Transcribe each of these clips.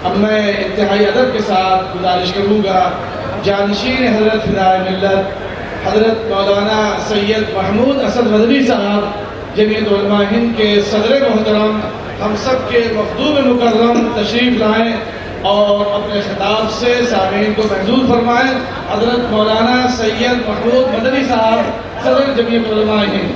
اب میں انتہائی ادب کے ساتھ گزارش کروں گا جانشین حضرت فدائے ملت حضرت مولانا سید محمود اسد مدنی صاحب جمعیت علماء ہند کے صدر محترم ہم سب کے مخدوم مکرم تشریف لائیں اور اپنے خطاب سے سامعین کو محظوظ فرمائیں۔ حضرت مولانا سید محمود مدنی صاحب صدر جمعیت علماء ہند۔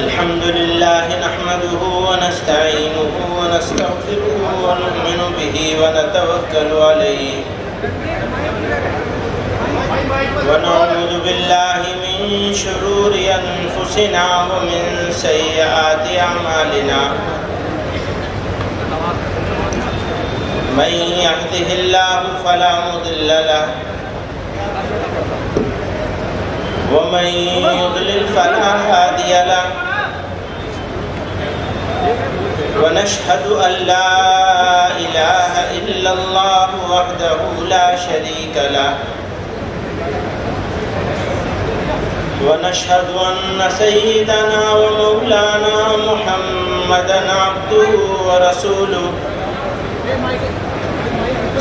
الحمد لله نحمده ونستعينه ونستغفره ونؤمن به ونتوكل عليه ونعوذ بالله من شرور أنفسنا ومن سيئات أعمالنا من يهده الله فلا مضل له ومن يضلل فلا هادي له ونشهد أن لا إله إلا الله وحده لا شريك له ونشهد أن سيدنا ومولانا محمدا عبده ورسوله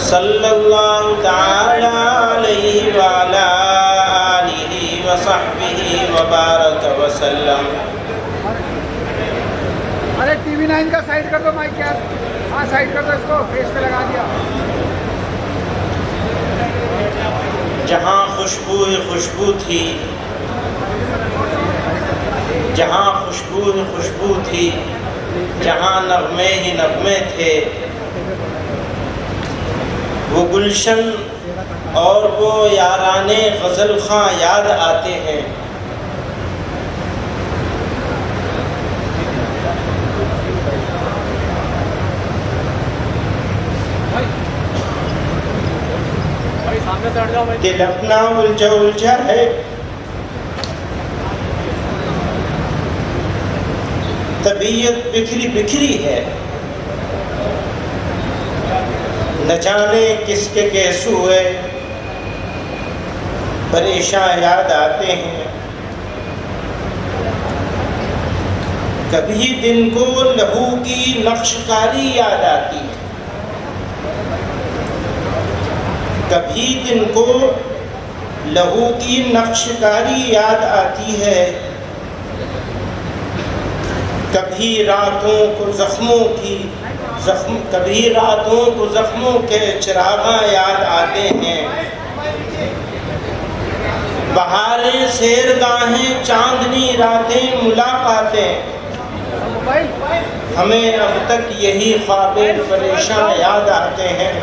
صلى الله تعالى عليه وعلى آله وصحبه وبارك وسلم۔ ارے ٹی وی 9 کا سائڈ کر دو مائک یار، ہاں سائڈ کر دو، اس کو فیس پہ لگا دیا۔ جہاں خوشبو ہی خوشبو تھی، جہاں خوشبو ہی خوشبو تھی، جہاں نغمے ہی نغمے تھے، وہ گلشن اور وہ یاران غزل خواں یاد آتے ہیں۔ دل اپنا الجھا الجھا ہے، طبیعت بکھری بکھری ہے، نہ جانے کس کے کیس ہوئے پریشاں یاد آتے ہیں۔ کبھی دن کو لہو کی نقش کاری یاد آتی ہے، کبھی دن کو لہو کی نقش کاری یاد آتی ہے، کبھی راتوں کو زخموں کے چراغاں یاد آتے ہیں۔ بہاریں سیرگاہیں چاندنی راتیں ملاقاتیں، ہمیں اب تک یہی خواب پریشاں یاد آتے ہیں۔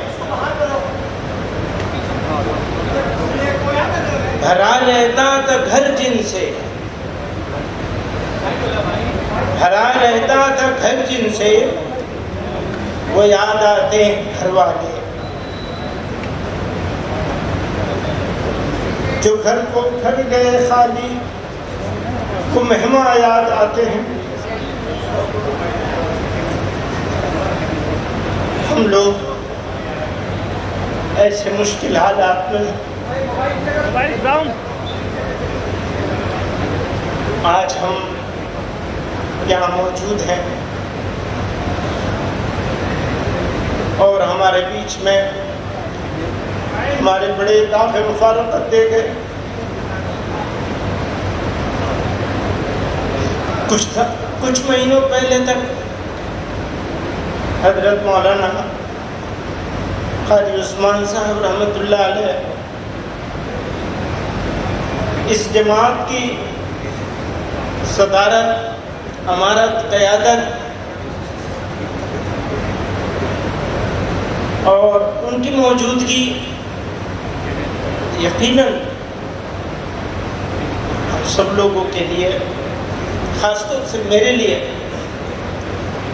بھرا رہتا تھا گھر جن سے، بھرا رہتا تھا گھر جن سے، وہ یاد آتے ہیں گھر والے۔ جو گھر کو گھر گئے خالی، کو مہمان یاد آتے ہیں۔ ہم لوگ ایسے مشکل حالات میں آج ہم یہاں موجود ہیں، اور ہمارے بیچ میں ہمارے بڑے دافع مفارقت دے گئے۔ کچھ مہینوں پہلے تک حضرت مولانا قاری عثمان صاحب رحمۃ اللہ علیہ اس جماعت کی صدارت، امارت، قیادت اور ان کی موجودگی یقیناً ہم سب لوگوں کے لیے، خاص طور سے میرے لیے،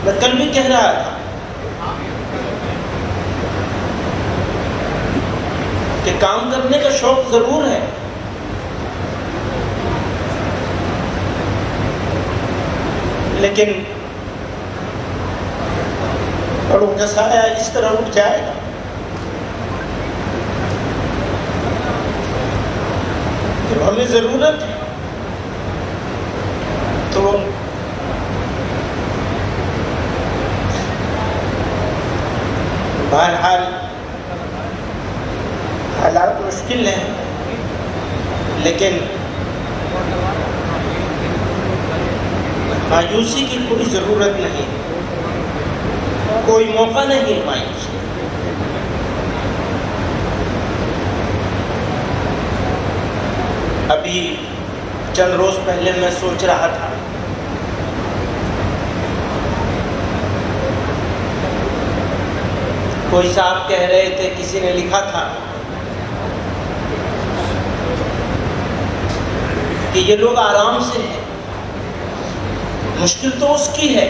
میں کل بھی کہہ رہا تھا کہ کام کرنے کا شوق ضرور ہے، لیکن بڑوں کا سایہ اس طرح اٹھ جائے گا کہ ہمیں ضرورت ہے تو بہرحال حالات مشکل ہیں، لیکن مایوسی کی کوئی ضرورت نہیں، کوئی موقع نہیں مایوسی۔ ابھی چند روز پہلے میں سوچ رہا تھا کوئی صاحب کہہ رہے تھے، کسی نے لکھا تھا کہ یہ لوگ آرام سے ہیں، مشکل تو اس کی ہے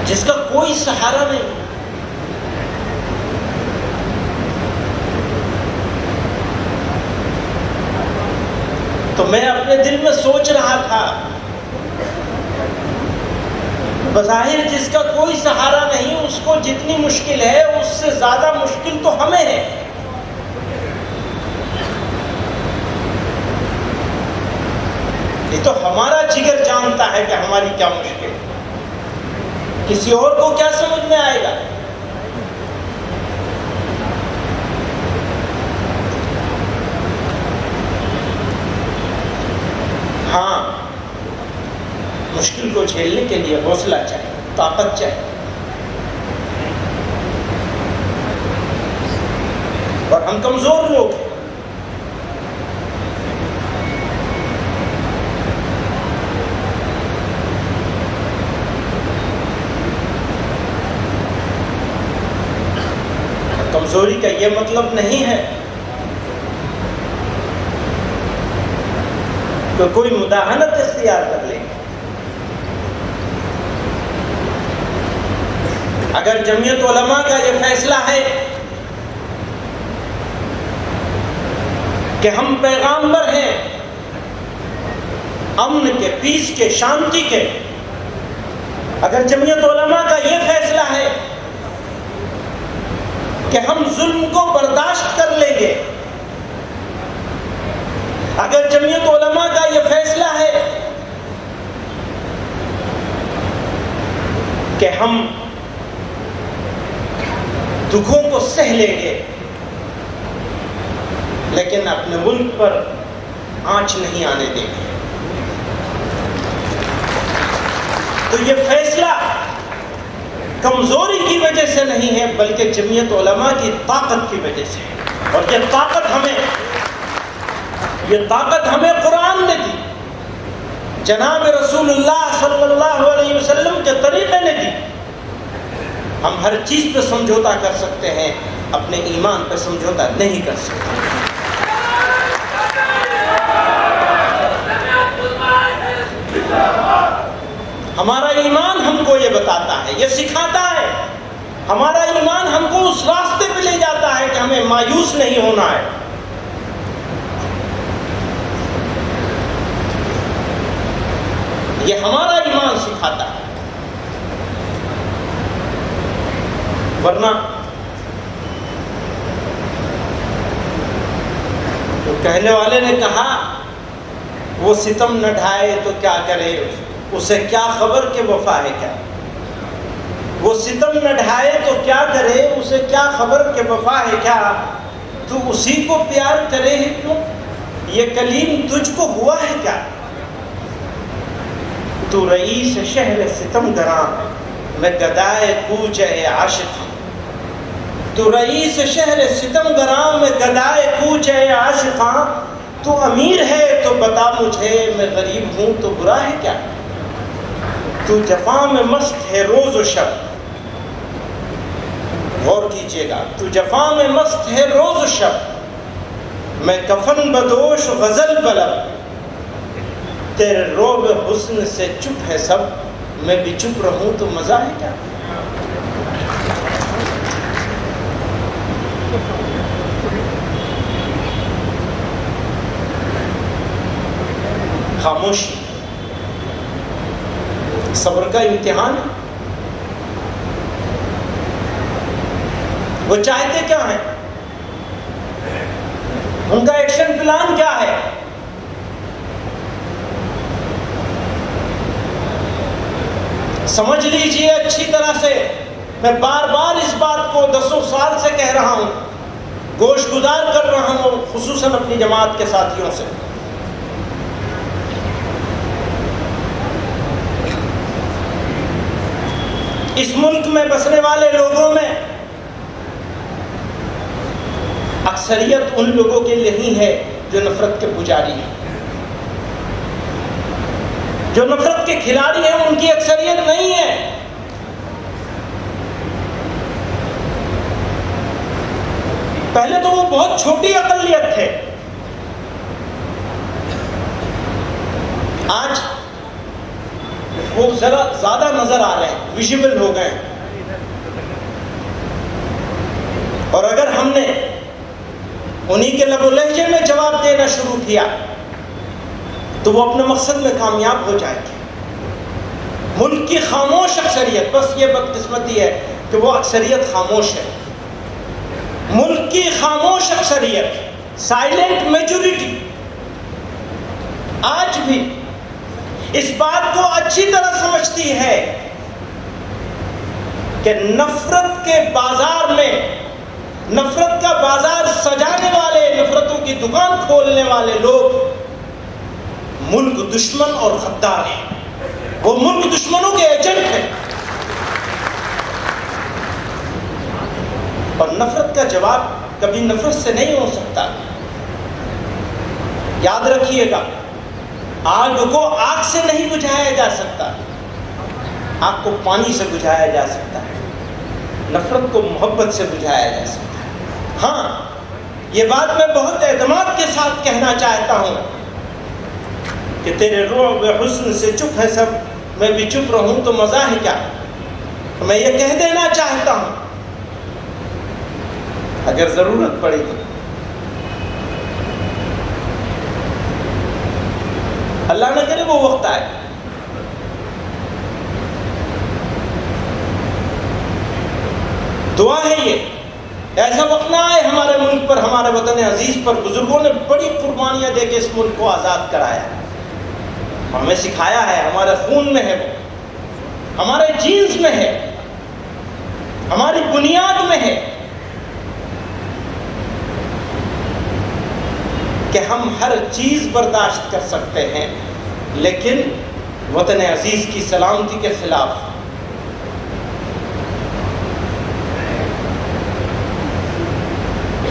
جس کا کوئی سہارا نہیں۔ تو میں اپنے دل میں سوچ رہا تھا بظاہر جس کا کوئی سہارا نہیں، اس کو جتنی مشکل ہے اس سے زیادہ مشکل تو ہمیں ہے۔ یہ تو ہمارا جگر جانتا ہے کہ ہماری کیا مشکل ہے، کسی اور کو کیا سمجھ میں آئے گا؟ ہاں، مشکل کو جھیلنے کے لیے حوصلہ چاہیے، طاقت چاہیے، اور ہم کمزور لوگ ہیں۔ کمزوری کا یہ مطلب نہیں ہے کہ کوئی مداہنت اختیار کر لے۔ اگر جمعیت علماء کا یہ فیصلہ ہے کہ ہم پیغامبر ہیں امن کے، پیس کے، شانتی کے، اگر جمعیت علماء کا یہ فیصلہ ہے کہ ہم ظلم کو برداشت کر لیں گے، اگر جمعیت علماء کا یہ فیصلہ ہے کہ ہم دکھوں کو سہ لیں گے لیکن اپنے ملک پر آنچ نہیں آنے دیں گے، تو یہ فیصلہ کمزوری کی وجہ سے نہیں ہے بلکہ جمعیت علماء کی طاقت کی وجہ سے ہے۔ اور یہ طاقت ہمیں قرآن نے دی، جناب رسول اللہ صلی اللہ علیہ وسلم کے طریقے نے دی۔ ہم ہر چیز پہ سمجھوتا کر سکتے ہیں، اپنے ایمان پہ سمجھوتا نہیں کر سکتے۔ ہمارا ایمان ہم کو یہ بتاتا ہے، یہ سکھاتا ہے، ہمارا ایمان ہم کو اس راستے پہ لے جاتا ہے کہ ہمیں مایوس نہیں ہونا ہے۔ یہ ہمارا ایمان سکھاتا ہے، ورنہ تو کہنے والے نے کہا وہ ستم نہ ڈھائے تو کیا کرے، اسے کیا خبر کہ وفا ہے کیا۔ وہ ستم نہ ڈھائے تو کیا کرے، اسے کیا خبر کہ وفا ہے کیا۔ تو اسی کو پیار کرے ہے کیوں، یہ کلیم تجھ کو ہوا ہے کیا۔ تو رئیس شہر ستم گراں میں گدائے کوچ اے عاشق ہوں، تو رئیس شہر ستم گراں میں گدائے کوچ اے عاشق ہاں، تو امیر ہے تو بتا مجھے میں غریب ہوں تو برا ہے کیا؟ تو جفا میں مست ہے روز و شب، غور کیجئے گا، تو جفا میں مست ہے روز و شب، میں کفن بدوش غزل بلب، تیرے روب حسن سے چپ ہے سب، میں بھی چپ رہوں تو مزہ ہے کیا؟ خاموشی صبر کا امتحان ہے۔ وہ چاہتے کیا ہیں؟ ان کا ایکشن پلان کیا ہے؟ سمجھ لیجئے اچھی طرح سے، میں بار بار اس بات کو دسوں سال سے کہہ رہا ہوں، گوش گزار کر رہا ہوں، خصوصاً اپنی جماعت کے ساتھیوں سے۔ اس ملک میں بسنے والے لوگوں میں اکثریت ان لوگوں کے لیے ہی ہے جو نفرت کے پجاری ہیں، جو نفرت کے کھلاڑی ہیں، ان کی اکثریت نہیں ہے۔ پہلے تو وہ بہت چھوٹی اقلیت تھے، آج وہ ذرا زیادہ نظر آ رہے ہیں، ویژیبل ہو گئے ہیں۔ اور اگر ہم نے انہی کے لب و لہجے میں جواب دینا شروع کیا تو وہ اپنے مقصد میں کامیاب ہو جائے گی۔ ملک کی خاموش اکثریت، بس یہ بدقسمتی ہے کہ وہ اکثریت خاموش ہے، ملک کی خاموش اکثریت، سائلنٹ میجورٹی، آج بھی اس بات کو اچھی طرح سمجھتی ہے کہ نفرت کے بازار میں، نفرت کا بازار سجانے والے، نفرتوں کی دکان کھولنے والے لوگ ملک دشمن اور غدار ہیں، وہ ملک دشمنوں کے ایجنٹ ہیں۔ اور نفرت کا جواب کبھی نفرت سے نہیں ہو سکتا۔ یاد رکھیے گا، آگ کو آگ سے نہیں بجھایا جا سکتا، آگ کو پانی سے بجھایا جا سکتا ہے، نفرت کو محبت سے بجھایا جا سکتا ہے۔ ہاں، یہ بات میں بہت اعتماد کے ساتھ کہنا چاہتا ہوں کہ تیرے روح حسن سے چپ ہے سب، میں بھی چپ رہوں تو مزہ ہے کیا؟ میں یہ کہہ دینا چاہتا ہوں، اگر ضرورت پڑے تو اللہ نہ کرے وہ وقت آئے دعا ہے یہ، ایسا وقت نہ آئے ہمارے ملک پر، ہمارے وطن عزیز پر۔ بزرگوں نے بڑی قربانیاں دے کے اس ملک کو آزاد کرایا، ہمیں سکھایا ہے، ہمارے خون میں ہے، وہ ہمارے جینز میں ہے، ہماری بنیاد میں ہے کہ ہم ہر چیز برداشت کر سکتے ہیں، لیکن وطن عزیز کی سلامتی کے خلاف۔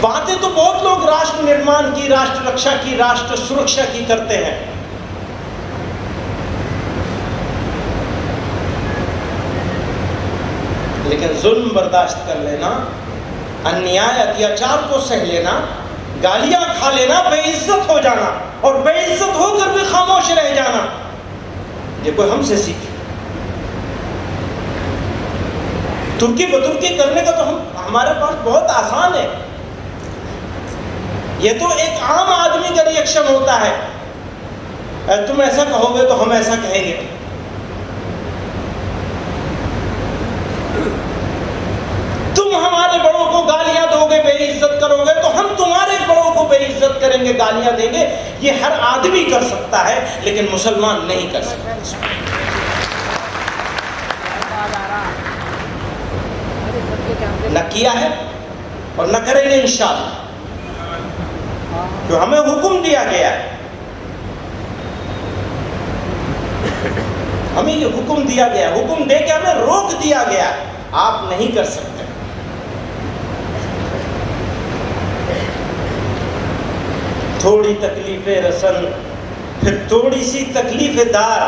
باتیں تو بہت لوگ راشٹر نرمان کی، راشٹر رکشا کی، راشٹر سرکشا کی کرتے ہیں، لیکن ظلم برداشت کر لینا، انیائے اتیاچار کو سہ لینا، گالیاں کھا لینا، بے عزت ہو جانا اور بے عزت ہو کر بھی خاموش رہ جانا، یہ کوئی ہم سے سیکھے۔ ترکی بترکی کرنے کا تو ہمارے پاس بہت آسان ہے، یہ تو ایک عام آدمی کا ریئیکشن ہوتا ہے، تم ایسا کہو گے تو ہم ایسا کہیں گے۔ تم ہمارے بڑوں کو گالیاں دو گے، بے عزت کرو گے، تو ہم تمہارے بڑوں کو بے عزت کریں گے، گالیاں دیں گے۔ یہ ہر آدمی کر سکتا ہے، لیکن مسلمان نہیں کر سکتا۔ نہ کیا ہے اور نہ کریں گے انشاءاللہ، جو ہمیں حکم دیا گیا ہے۔ ہمیں یہ حکم دیا گیا، حکم دے کے ہمیں روک دیا گیا، آپ نہیں کر سکتے۔ تھوڑی تکلیف رسن، پھر تھوڑی سی تکلیف دار،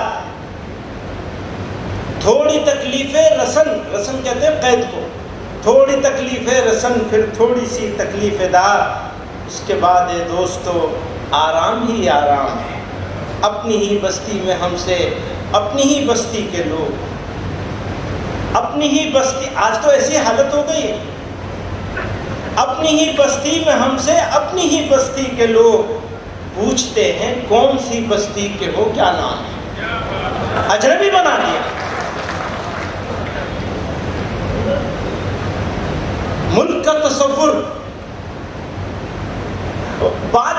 تھوڑی تکلیف رسن، رسن کہتے ہیں قید کو، تھوڑی تکلیف رسن پھر تھوڑی سی تکلیف دار، اس کے بعد دوستو آرام ہی آرام ہے۔ اپنی ہی بستی میں ہم سے، اپنی ہی بستی کے لوگ، اپنی ہی بستی، آج تو ایسی حالت ہو گئی ہے، اپنی ہی بستی میں ہم سے، اپنی ہی بستی کے لوگ پوچھتے ہیں کون سی بستی کے ہو، کیا نام ہے، اجنبی بنا دیا۔ ملک کا تصور، بات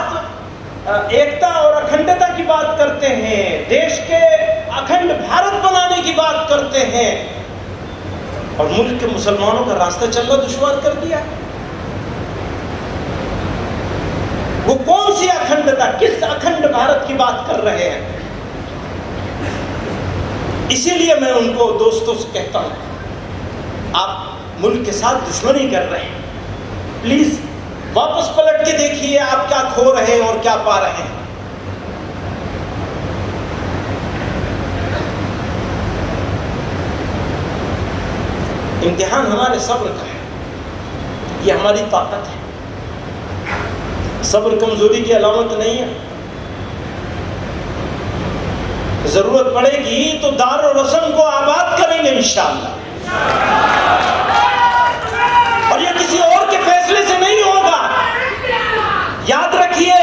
ایکتا اور اکھنڈتا کی بات کرتے ہیں، دیش کے اکھنڈ بھارت بنانے کی بات کرتے ہیں، اور ملک کے مسلمانوں کا راستہ چلنا دشوار کر دیا۔ وہ کون سی اکھنڈتا، کس اکھنڈ بھارت کی بات کر رہے ہیں؟ اسی لیے میں ان کو دوستوں سے کہتا ہوں، آپ ملک کے ساتھ دشمنی کر رہے ہیں، پلیز واپس پلٹ کے دیکھیے آپ کیا کھو رہے ہیں اور کیا پا رہے ہیں۔ امتحان ہمارے صبر کا ہے، یہ ہماری طاقت ہے، صبر کمزوری کی علامت نہیں ہے۔ ضرورت پڑے گی تو دار و رسم کو آباد کریں گے انشاءاللہ، اور یہ کسی اور کے فیصلے سے نہیں ہوگا۔ یاد رکھیے،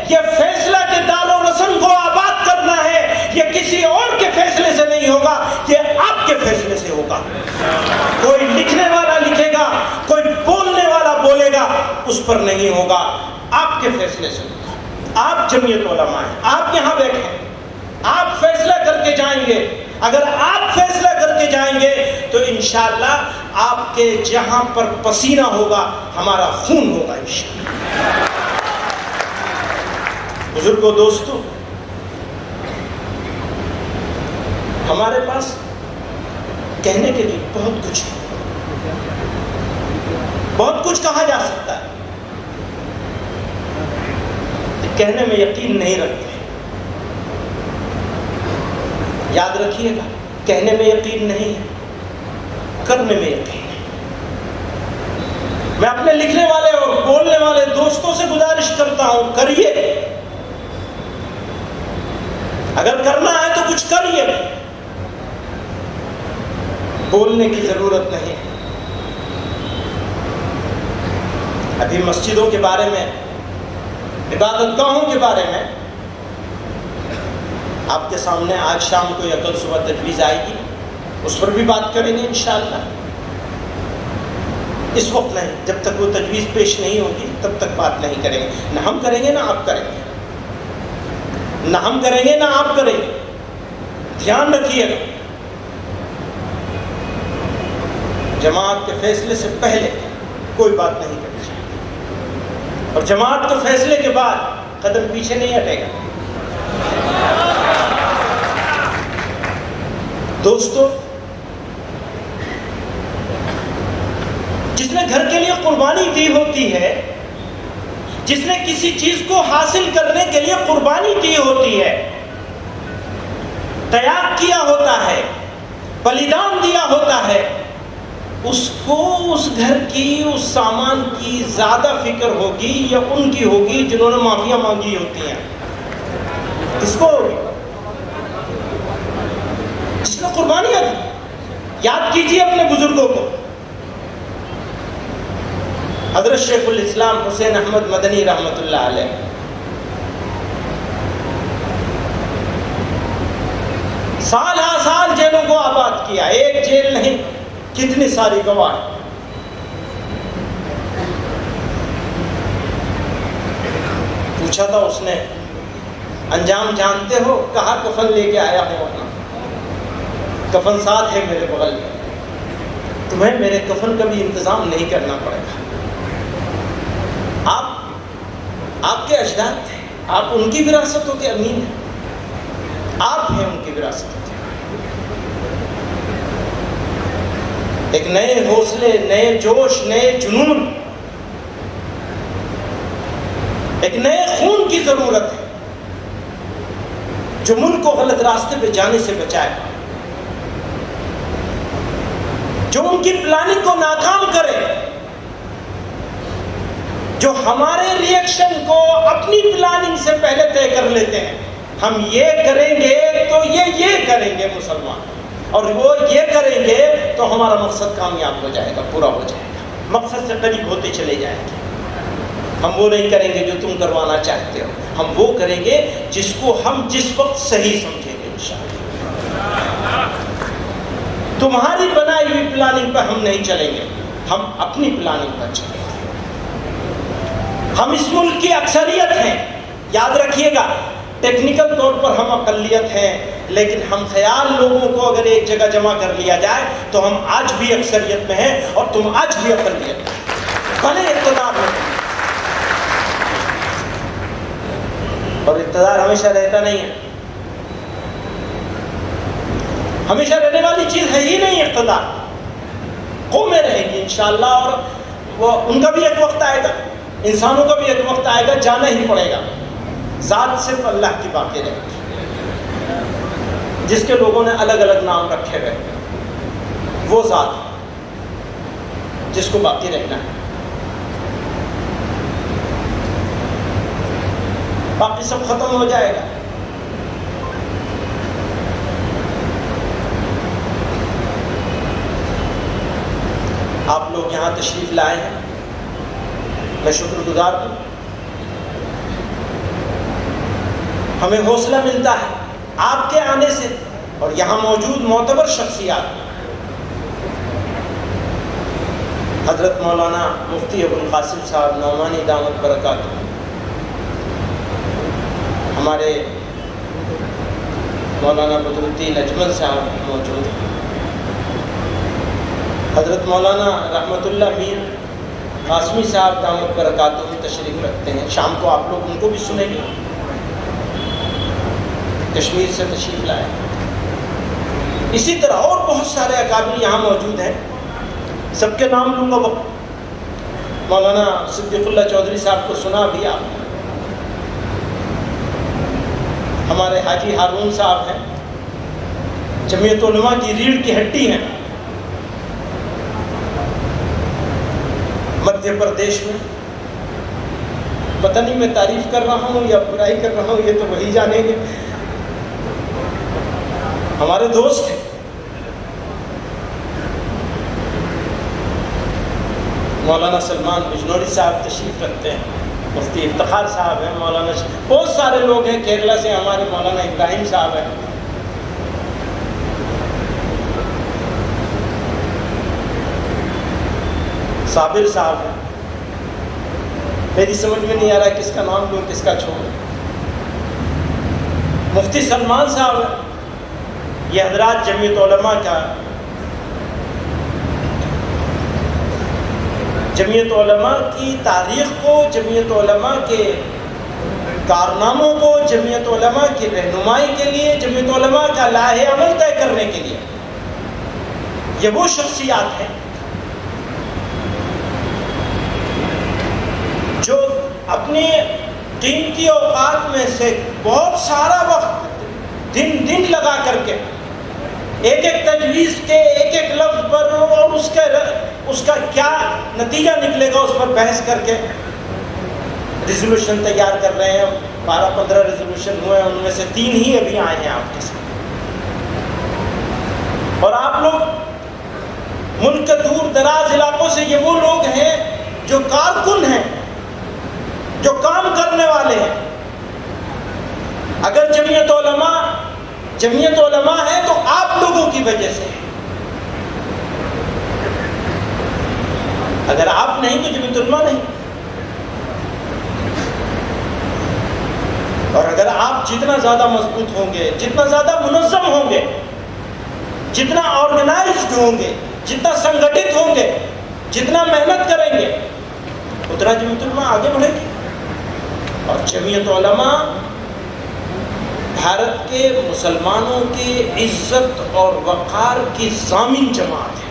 یہ فیصلہ کہ دار و رسم کو آباد کرنا ہے، یہ کسی اور کے فیصلے سے نہیں ہوگا، یہ آپ کے فیصلے سے ہوگا۔ کوئی لکھنے والا لکھے گا، کوئی بولنے والا بولے گا، اس پر نہیں ہوگا، آپ کے فیصلے سے ہوگا۔ آپ جمعیت علماء ہیں، آپ یہاں بیٹھے ہیں، آپ فیصلہ کر کے جائیں گے۔ اگر آپ فیصلہ کر کے جائیں گے تو انشاءاللہ آپ کے جہاں پر پسینہ ہوگا ہمارا خون ہوگا انشاءاللہ۔ بزرگوں، دوستو، ہمارے پاس کہنے کے لیے بہت کچھ ہے، بہت کچھ کہا جا سکتا ہے، کہنے میں یقین نہیں رکھتے۔ یاد رکھیے گا، کہنے میں یقین نہیں ہے، کرنے میں یقین ہے۔ میں اپنے لکھنے والے اور بولنے والے دوستوں سے گزارش کرتا ہوں، کریے، اگر کرنا ہے تو کچھ کریے، بولنے کی ضرورت نہیں۔ ابھی مسجدوں کے بارے میں، عبادت گاہوں کے بارے میں آپ کے سامنے آج شام کو یا کل صبح تجویز آئے گی، اس پر بھی بات کریں گے انشاءاللہ۔ اس وقت نہیں، جب تک وہ تجویز پیش نہیں ہوگی تب تک بات نہیں کریں گے، نہ ہم کریں گے نہ آپ کریں گے، نہ ہم کریں گے نہ آپ کریں گے۔ دھیان رکھیے گا، جماعت کے فیصلے سے پہلے کوئی بات نہیں کرنی چاہیے، اور جماعت کے فیصلے کے بعد قدم پیچھے نہیں ہٹے گا۔ دوستو، جس نے گھر کے لیے قربانی دی ہوتی ہے، جس نے کسی چیز کو حاصل کرنے کے لیے قربانی دی ہوتی ہے، تیاگ کیا ہوتا ہے، بلیدان دیا ہوتا ہے، اس کو اس گھر کی، اس سامان کی زیادہ فکر ہوگی یا ان کی ہوگی جنہوں نے معافیاں مانگی ہوتی ہیں؟ کس کو ہوگی؟ جس نے قربانیاں دی۔ یاد کیجیے اپنے بزرگوں کو، حضرت شیخ الاسلام حسین احمد مدنی رحمۃ اللہ علیہ، سال ہا سال جیلوں کو آباد کیا، ایک جیل نہیں کتنی ساری گواہ۔ پوچھا تھا اس نے، انجام جانتے ہو؟ کہا کفن لے کے آیا ہوں اپنا، کفن ساتھ ہے میرے بغل میں، تمہیں میرے کفن کا بھی انتظام نہیں کرنا پڑے گا۔ آپ کے اجداد تھے، آپ ان کی وراثتوں کے امین ہیں، آپ ہیں ان کی وراثتوں کے۔ ایک نئے حوصلے، نئے جوش، نئے جنون، ایک نئے خون کی ضرورت ہے جو ملک کو غلط راستے پہ جانے سے بچائے، جو ان کی پلاننگ کو ناکام کرے، جو ہمارے ریئیکشن کو اپنی پلاننگ سے پہلے طے کر لیتے ہیں۔ ہم یہ کریں گے تو یہ کریں گے مسلمان، اور وہ یہ کریں گے تو ہمارا مقصد کامیاب ہو جائے گا، پورا ہو جائے گا، مقصد سے قریب ہوتے چلے جائیں گے۔ ہم وہ نہیں کریں گے جو تم کروانا چاہتے ہو، ہم وہ کریں گے جس کو ہم جس وقت صحیح سمجھیں گے انشاءاللہ۔ تمہاری بنائی ہوئی پلاننگ پر ہم نہیں چلیں گے، ہم اپنی پلاننگ پر چلیں گے۔ ہم اس ملک کی اکثریت ہیں، یاد رکھیے گا، ٹیکنیکل طور پر ہم اقلیت ہیں، لیکن ہم خیال لوگوں کو اگر ایک جگہ جمع کر لیا جائے تو ہم آج بھی اکثریت میں ہیں اور تم آج بھی اقلیت میں، بھلے اقتدار میں۔ اور اقتدار ہمیشہ رہتا نہیں ہے، ہمیشہ رہنے والی چیز ہے ہی نہیں اقتدار، قومیں رہیں گی انشاءاللہ، اور وہ ان کا بھی ایک وقت آئے گا، انسانوں کا بھی ایک وقت آئے گا، جانا ہی پڑے گا۔ ذات صرف اللہ کی باقی رہے گی، جس کے لوگوں نے الگ الگ نام رکھے ہوئے، وہ ذات جس کو باقی رہنا ہے، باقی سب ختم ہو جائے گا۔ آپ لوگ یہاں تشریف لائے ہیں، میں شکر گزار ہوں۔ ہمیں حوصلہ ملتا ہے آپ کے آنے سے، اور یہاں موجود معتبر شخصیات، حضرت مولانا مفتی ابو القاسم صاحب نعمانی دامت برکاتہ، ہمارے مولانا بدرالدین اجمل صاحب موجود ہیں، حضرت مولانا رحمت اللہ میر قاسمی صاحب دامت برکاتہ میں تشریف رکھتے ہیں، شام کو آپ لوگ ان کو بھی سنیں گے، کشمیر سے تشریف لائے۔ اسی طرح اور بہت سارے اکابر یہاں موجود ہیں، سب کے نام لوں گا وقت۔ مولانا صدیق اللہ چودھری صاحب کو سنا بھی آپ نے، ہمارے حاجی ہارون صاحب ہیں، جمعیت علماء کی ریڑھ کی ہڈی ہیں مدھیہ پردیش میں۔ پتہ نہیں میں تعریف کر رہا ہوں یا برائی کر رہا ہوں، یہ تو وہی جانیں گے۔ ہمارے دوست ہیں، مولانا سلمان بجنوری صاحب تشریف رکھتے ہیں، مفتی افتخار صاحب ہیں، مولانا بہت سارے لوگ ہیں، کیرلا سے ہمارے مولانا ابراہیم صاحب ہیں، صابر صاحب ہیں۔ میری سمجھ میں نہیں آ رہا کس کا نام لوں کس کا چھوڑوں۔ مفتی سلمان صاحب ہیں، یہ حضرات جمعیت علماء کا، جمعیت علماء کی تاریخ کو، جمعیت علماء کے کارناموں کو، جمعیت علماء کی رہنمائی کے لیے، جمعیت علماء کا لاہ عمل طے کرنے کے لیے، یہ وہ شخصیات ہیں جو اپنے قیمتی اوقات میں سے بہت سارا وقت دن لگا کر کے ایک ایک تجویز کے ایک ایک لفظ پر اور اس کا کیا نتیجہ نکلے گا اس پر بحث کر کے ریزولوشن تیار کر رہے ہیں۔ 12-15 ریزولوشن ہوئے ہیں، ان میں سے 3 ہی ابھی آئے ہیں آپ کے ساتھ۔ اور آپ لوگ ملک کے دور دراز علاقوں سے، یہ وہ لوگ ہیں جو کارکن ہیں، جو کام کرنے والے ہیں۔ اگر جمعیت علماء ہے تو آپ لوگوں کی وجہ سے، اگر آپ نہیں تو جمعیت علماء نہیں۔ اور اگر آپ جتنا زیادہ مضبوط ہوں گے، جتنا زیادہ منظم ہوں گے، جتنا آرگنائزڈ ہوں گے، جتنا سنگٹھت ہوں گے، جتنا محنت کریں گے، اتنا جمعیت علماء آگے بڑھے گی۔ اور جمعیت علماء بھارت کے مسلمانوں کے عزت اور وقار کی ضامن جماعت ہے۔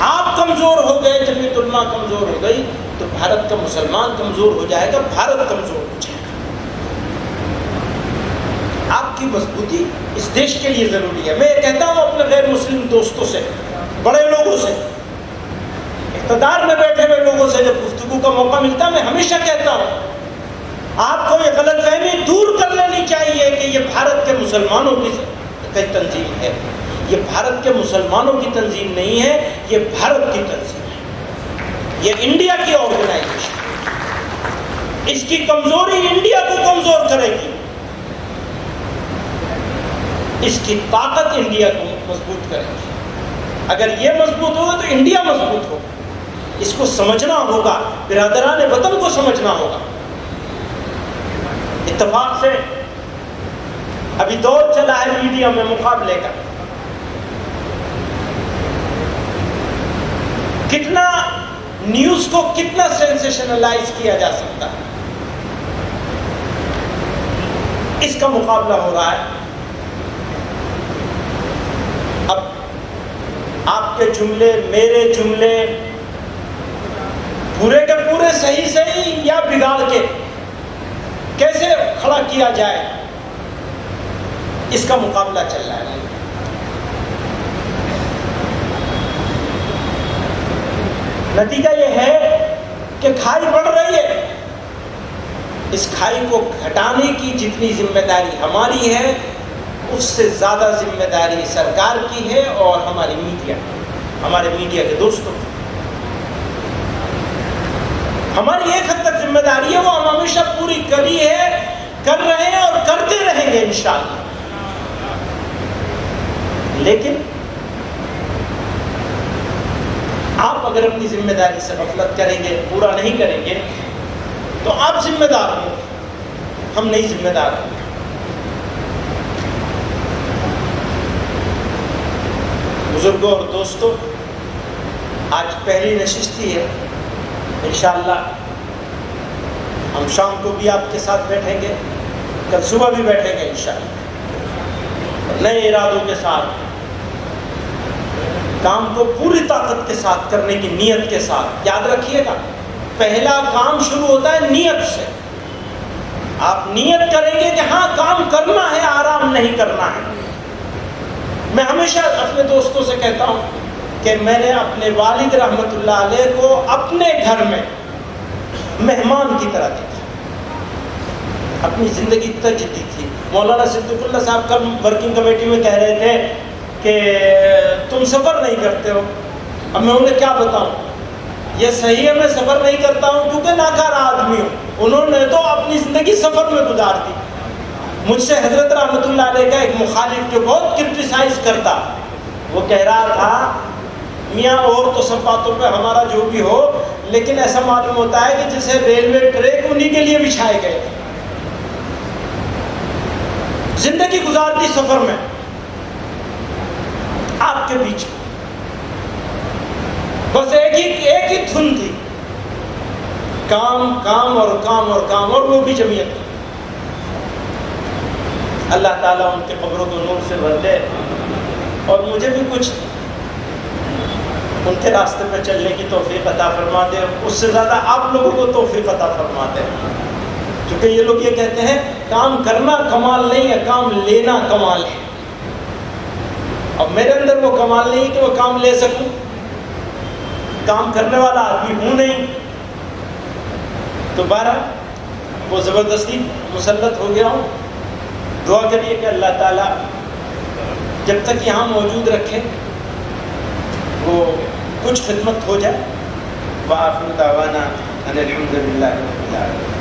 آپ کمزور ہو گئے، جمعیت علماء کمزور ہو گئی تو بھارت کا مسلمان کمزور ہو جائے گا، بھارت کمزور ہو جائے گا۔ آپ کی مضبوطی اس دیش کے لیے ضروری ہے۔ میں یہ کہتا ہوں اپنے غیر مسلم دوستوں سے، بڑے لوگوں سے، اقتدار میں بیٹھے ہوئے لوگوں سے جب گفتگو کا موقع ملتا ہے، میں ہمیشہ کہتا ہوں آپ کو یہ غلط فہمی دور کر لینی چاہیے کہ یہ بھارت کے مسلمانوں کی تنظیم ہے۔ یہ بھارت کے مسلمانوں کی تنظیم نہیں ہے، یہ بھارت کی تنظیم ہے، یہ انڈیا کی آرگنائزیشن ہے۔ اس کی کمزوری انڈیا کو کمزور کرے گی، اس کی طاقت انڈیا کو مضبوط کرے گی۔ اگر یہ مضبوط ہوگا تو انڈیا مضبوط ہوگا۔ اس کو سمجھنا ہوگا، برادران وطن کو سمجھنا ہوگا۔ اتفاق سے ابھی دور چلا ہے میڈیا میں مقابلے کا، کتنا نیوز کو کتنا سینسیشنلائز کیا جا سکتا ہے، اس کا مقابلہ ہو رہا ہے۔ اب آپ کے جملے، میرے جملے پورے کے پورے صحیح یا بگاڑ کے کیسے کھڑا کیا جائے، اس کا مقابلہ چل رہا ہے۔ نتیجہ یہ ہے کہ کھائی بڑھ رہی ہے، اس کھائی کو گھٹانے کی جتنی ذمہ داری ہماری ہے، اس سے زیادہ ذمہ داری سرکار کی ہے اور ہمارے میڈیا کے دوستوں کی۔ ہماری ایک حد تک ذمہ داری ہے، وہ ہم ہمیشہ پوری کری ہے، کر رہے ہیں اور کرتے رہیں گے انشاءاللہ۔ لیکن آپ اگر اپنی ذمہ داری سے غفلت کریں گے، پورا نہیں کریں گے، تو آپ ذمہ دار ہیں، ہم نہیں ذمہ دار ہیں۔ بزرگوں اور دوستوں، آج پہلی نشست ہی ہے، انشاءاللہ ہم شام کو بھی آپ کے ساتھ بیٹھیں گے، کل صبح بھی بیٹھیں گے انشاءاللہ، نئے ارادوں کے ساتھ، کام کو پوری طاقت کے ساتھ کرنے کی نیت کے ساتھ۔ یاد رکھیے گا، پہلا کام شروع ہوتا ہے نیت سے۔ آپ نیت کریں گے کہ ہاں کام کرنا ہے، آرام نہیں کرنا ہے۔ میں ہمیشہ اپنے دوستوں سے کہتا ہوں کہ میں نے اپنے والد رحمت اللہ علیہ کو اپنے گھر میں مہمان کی طرح دیکھا، اپنی زندگی تجدید تھی۔ مولانا صدیق اللہ صاحب کل ورکنگ کمیٹی میں کہہ رہے تھے کہ تم سفر نہیں کرتے ہو۔ اب میں انہیں کیا بتاؤں، یہ صحیح ہے میں سفر نہیں کرتا ہوں کیونکہ ناکارہ آدمی ہوں۔ انہوں نے تو اپنی زندگی سفر میں گزار دی۔ مجھ سے حضرت رحمت اللہ علیہ کا ایک مخالف جو بہت کرٹیسائز کرتا، وہ کہہ رہا تھا میاں اور تو سب باتوں پہ ہمارا جو بھی ہو، لیکن ایسا معلوم ہوتا ہے کہ جیسے ریلوے ٹریک انہی کے لیے بچھائے گئے، زندگی گزار دی سفر میں آپ کے بیچ میں، بس ایک ہی دھن تھی، کام کام اور کام اور کام، اور وہ بھی جمعیت۔ اللہ تعالیٰ ان کے قبروں کو نور سے بھر دے اور مجھے بھی کچھ ان کے راستے پہ چلنے کی توفیق عطا فرما دے، اس سے زیادہ آپ لوگوں کو توفیق عطا فرما دے، کیونکہ یہ لوگ یہ کہتے ہیں کام کرنا کمال نہیں ہے، کام لینا کمال ہے۔ اب میرے اندر وہ کمال نہیں ہے کہ وہ کام لے سکوں، کام کرنے والا آدمی ہوں نہیں، تو بہرحال وہ زبردستی مسلط ہو گیا ہوں۔ دعا کریے کہ اللہ تعالیٰ جب تک یہاں موجود رکھے وہ کچھ خدمت ہو جائے۔ وآخر دعوانا ان الحمد للہ رب العالمین۔